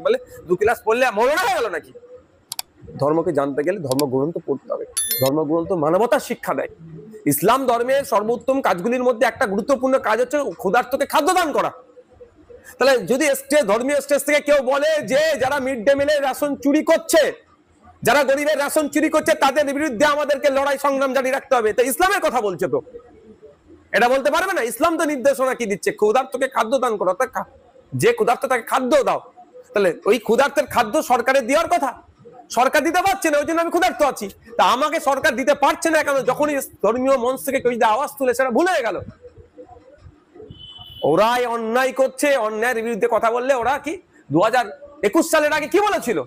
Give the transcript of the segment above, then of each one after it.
বলে 2 ক্লাস পড়লে মরণ হয়ে গেল নাকি? ধর্মকে জানতে গেলে ধর্মগ্রন্থ পড়তে হবে। ধর্মগ্রন্থ মানবতার শিক্ষা দেয়। ইসলাম ধর্মের সর্বোত্তম কাজগুলির মধ্যে একটা গুরুত্বপূর্ণ কাজ হচ্ছে ক্ষুধার্তকে খাদ্য দান করা। তাহলে যদি ধর্মীয় স্টেজ থেকে কেউ বলে যে যারা মিড ডে মিলের রেশন চুরি করছে, যারা গরিবের রেশন চুরি করছে, তাদের বিরুদ্ধে আমাদেরকে লড়াই সংগ্রাম জারি রাখতে হবে, তো ইসলামের কথা বলছে তো, এটা বলতে পারবে না? ইসলাম তো নির্দেশনা কি দিচ্ছে? ক্ষুধার্তকে খাদ্য দান করো। যে ক্ষুধার্ত তাকে খাদ্য দাও। তাহলে ওই ক্ষুধার্তের খাদ্য সরকারের দেওয়ার কথা, সরকার দিতে পারছে না, ওই জন্য আমি ক্ষুধার্ত আছি। তা আমাকে সরকার দিতে পারছে না কেন? যখনই ধর্মীয় মঞ্চ থেকে কেউ যদি আওয়াজ তুলে সেটা ভুলে গেল। ওরাই অন্যায় করছে, অন্যায়ের বিরুদ্ধে কথা বললে ওরা কি 2021 সালের আগে কি বলেছিল?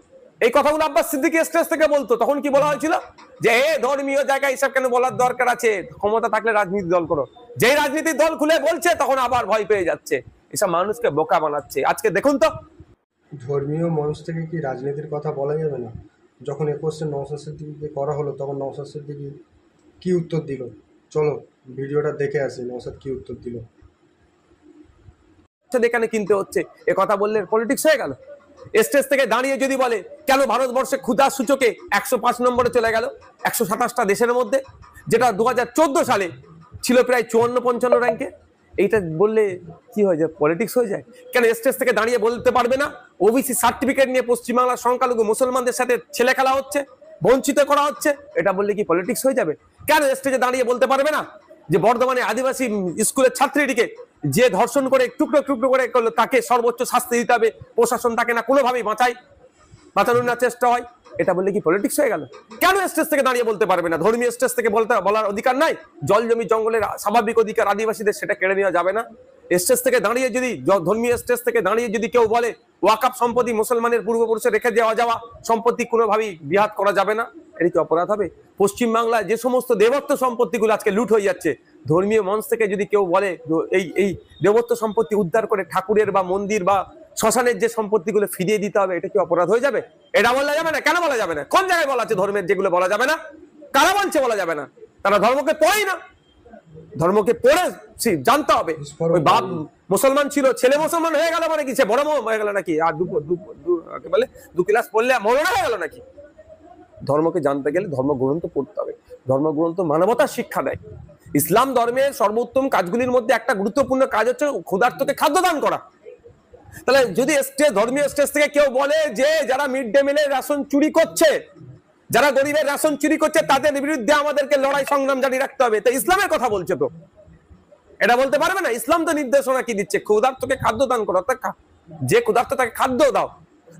এই কথাগুলো আব্বাস সিদ্দিকী স্টেজ থেকে বলতো। তখন কি বলা হয়েছিল? যে ধর্মীয় জায়গায় হিসাব কেন বলার দরকার আছে, ক্ষমতা থাকলে রাজনীতি দল করো। যেই রাজনীতির দল খুলে বলছে তখন আবার ভয় পেয়ে যাচ্ছে। এসব মানুষকে বোকা বানাচ্ছে। আজকে দেখুন তো, ধর্মীয় মঞ্চ থেকে কি রাজনীতির কথা বলা যাবে না? যখন এ কোশ্চেন নওশাদ সিদ্দিকীকে করা হলো তখন নওশাদ সিদ্দিকী কি উত্তর দিল? চলো ভিডিওটা দেখে আসি নওশাদ কি উত্তর দিল। এখানে কিনতে হচ্ছে এ কথা বললে পলিটিক্স হয়ে গেল। স্টেজ থেকে দাঁড়িয়ে যদি বলে কেন ভারতবর্ষে ক্ষুধা সূচকে 105 নম্বরে চলে গেল 127টা দেশের মধ্যে, যেটা 2014 সালে ছিল প্রায় 54-55 র্যাঙ্কে, এইটা বললে কি হয়ে যায়? পলিটিক্স হয়ে যায়। কেন স্টেজ থেকে দাঁড়িয়ে বলতে পারবে না ওবিসি সার্টিফিকেট নিয়ে পশ্চিমবাংলার সংখ্যালঘু মুসলমানদের সাথে ছেলে খেলা হচ্ছে, বঞ্চিত করা হচ্ছে? এটা বললে কি পলিটিক্স হয়ে যাবে? কেন স্টেজে দাঁড়িয়ে বলতে পারবে না যে বর্ধমানে আদিবাসী স্কুলের ছাত্রীটিকে যে ধর্ষণ করে টুকরো টুকরো করে করলো তাকে সর্বোচ্চ শাস্তি দিতে হবে, প্রশাসন তাকে না কোনোভাবেই বাঁচানোর না চেষ্টা হয়? এটা বললে কি পলিটিক্স হয়ে গেল? কেন স্টেজ থেকে দাঁড়িয়ে বলতে পারবে না? ধর্মীয় স্টেজ থেকে বলার অধিকার নাই? জল জমি জঙ্গলের স্বাভাবিক অধিকার আদিবাসীদের, সেটা কেড়ে নেওয়া যাবে না? স্টেজ থেকে দাঁড়িয়ে যদি, ধর্মীয় স্টেজ থেকে দাঁড়িয়ে যদি কেউ বলে ওয়াকফ সম্পত্তি মুসলমানের পূর্বপুরুষে রেখে দেওয়া যাওয়া সম্পত্তি কোনোভাবেই বিহাত করা যাবে না, এটা কি অপরাধ হবে? পশ্চিমবাংলায় যে সমস্ত দেবত্ব সম্পত্তিগুলো আজকে লুট হয়ে যাচ্ছে, ধর্মীয় মঞ্চ থেকে যদি কেউ বলে এই দেবত্ব সম্পত্তি উদ্ধার করে ঠাকুরের বা মন্দির বা শ্মশানের যে সম্পত্তিগুলো ফিরিয়ে দিতে হবে, এটা কি অপরাধ হয়ে যাবে? এটা বলা যাবে না। কেন বলা যাবে না? কোন জায়গায় বলা আছে ধর্মের যেগুলো বলা যাবে না? কারা বলছে বলা যাবে না? তারা ধর্মকে পড়েই না। ধর্মকে পড়ে জানতে হবে। ওই বাপ মুসলমান ছিল, ছেলে মুসলমান হয়ে গেল মানে কি সে বড় হয়ে গেল নাকি? আর বলে 2 ক্লাস পড়লে মরণ হয়ে গেল নাকি? ধর্মকে জানতে গেলে ধর্মগ্রন্থ পড়তে হবে। ধর্মগ্রন্থ মানবতার শিক্ষা দেয়। ইসলাম ধর্মের সর্বোত্তম কাজগুলির মধ্যে একটা গুরুত্বপূর্ণ কাজ হচ্ছে ক্ষুধার্তকে খাদ্য দান করা। তাহলে যদি ধর্মীয় স্টেজ থেকে কেউ বলে যে যারা মিড ডে মিলের রেশন চুরি করছে, যারা গরিবের রেশন চুরি করছে, তাদের বিরুদ্ধে আমাদেরকে লড়াই সংগ্রাম জারি রাখতে হবে, তো ইসলামের কথা বলছে তো, এটা বলতে পারবে না? ইসলাম তো নির্দেশনা কি দিচ্ছে? ক্ষুধার্তকে খাদ্য দান করো। যে ক্ষুধার্ত তাকে খাদ্য দাও।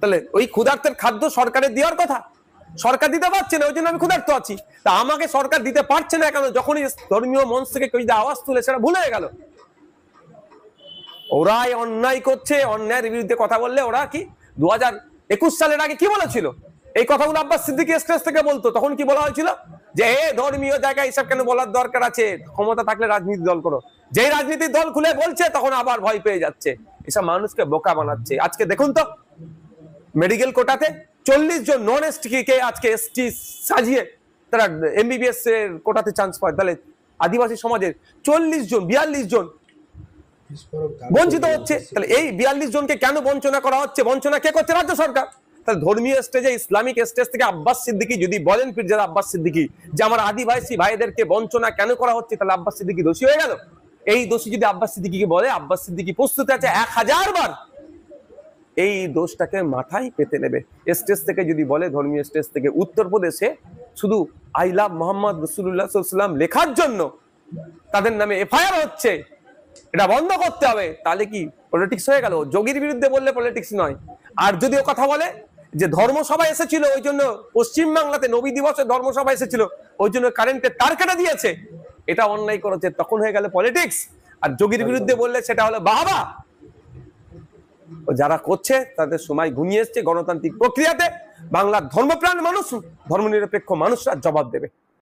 তাহলে ওই ক্ষুধার্তের খাদ্য সরকারের দেওয়ার কথা, সরকার দিতে পারছে না, ওই জন্য আমি ক্ষুধার্ত আছি। তা আমাকে সরকার দিতে পারছে না কেন? যখনই ধর্মীয় মঞ্চ থেকে কেউ যদি আওয়াজ তুলে সেটা ভুলে গেল। ওরাই অন্যায় করছে, অন্যায়ের বিরুদ্ধে কথা বললে ওরা কি 2021 সালের আগে কি বলেছিল? এই কথাগুলো আব্বাস সিদ্দিকী স্টেজ থেকে বলতো। তখন কি বলা হয়েছিল? যে ধর্মীয় জায়গায় হিসাব কেন বলার দরকার আছে, ক্ষমতা থাকলে রাজনীতি দল করো। যেই রাজনীতির দল খুলে বলছে তখন আবার ভয় পেয়ে যাচ্ছে। এসব মানুষকে বোকা বানাচ্ছে। আজকে দেখুন তো, মেডিকেল কোটাতে 40 জন নন এসটি কে আজকে এসটি সাজিয়ে তারা এমবিবিএস এর কোটাতে চান্স পায়। তাহলে আদিবাসী সমাজের 40 জন 42 জন বঞ্চিত হচ্ছে। তাহলে এই 42 জনকে কেন বঞ্চনা করা হচ্ছে? বঞ্চনা কে করছে? রাজ্য সরকার। তাহলে ধর্মীয় স্টেজে, ইসলামিক স্টেজ থেকে আব্বাস সিদ্দিকী যদি বলেন, পীরজাদা আব্বাস সিদ্দিকী, যে আমার আদিবাসী ভাইদেরকে বঞ্চনা কেন করা হচ্ছে, তাহলে আব্বাস সিদ্দিকী দোষী হয়ে গেল। এই দোষী যদি আব্বাস সিদ্দিকীকে বলে, আব্বাস সিদ্দিকী প্রস্তুত আছে 1000 বার এই দোষটাকে মাথায় পেতে নেবে। স্টেজ থেকে যদি বলে, ধর্মীয় স্টেজ থেকে উত্তরপ্রদেশে শুধু আই লাভ মোহাম্মদ রাসূলুল্লাহ সাল্লাল্লাহু আলাইহি ওয়াসাল্লাম লেখার জন্য তাদের নামে এফআইআর হচ্ছে, এটা বন্ধ করতে হবে, তাহলে কি পলিটিক্স হয়ে গেল? যোগীর বিরুদ্ধে বললে পলিটিক্স নয়। আর যদিও কথা বলে যে ধর্মসভা এসেছিল, ওই জন্য পশ্চিমবাংলাতে নবী দিবসে ধর্মসভা এসেছিল, ওই জন্য কারেন্টের তার কেটে দিয়েছে, এটা অন্যায় করেছে, তখন হয়ে গেল পলিটিক্স। আর যোগীর বিরুদ্ধে বললে সেটা হলো বাবা। যারা করছে তাদের সময় ঘনিয়ে এসছে। গণতান্ত্রিক প্রক্রিয়াতে বাংলার ধর্মপ্রাণ মানুষ, ধর্মনিরপেক্ষ মানুষরা জবাব দেবে।